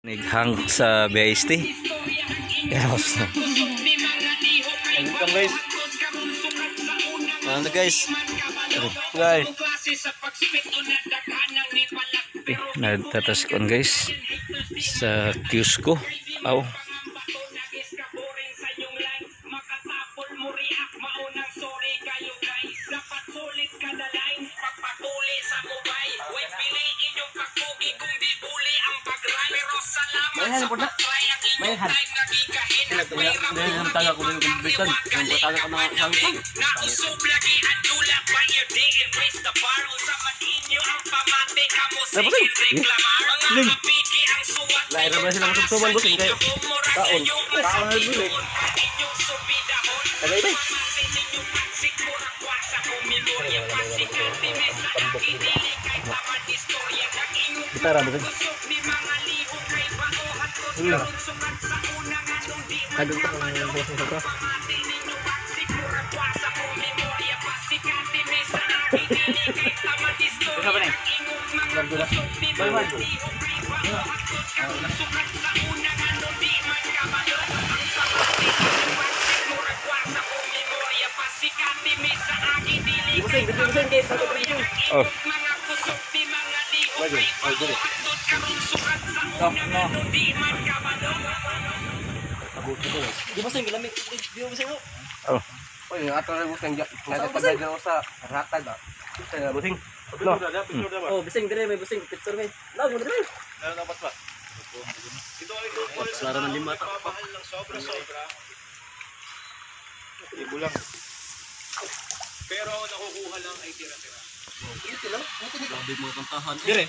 Nighang sa BST. Yes. Welcome guys. Ano guys? Guys. Nagtataskon guys sa Cusco. Aw. Mayahan po na. Mayahan. Mayahan taga ko yung kumbitan. Yung taga ko na sangkong. Dapat Ling. Lahir na sila masubsoban boss. Kayo. Taon. Taon na dulu. Tagay ba? Kita rambut. Aduh, apa nih? Oh. Di ba sing lamig? Di ba sing? Oh. Oh, yung ato rin busing nagtatagay dyan sa ratag ah. Busing busing. No. Oh, busing dire may busing picture may. Lag mo dire. Ano dapat ba? Ito laro ng lima ta. Mahal ng sobra-sobra. Ibo lang. Pero nakukuha lang ay tira-tira. Ito lang. Grabe mo kantahan. Dire.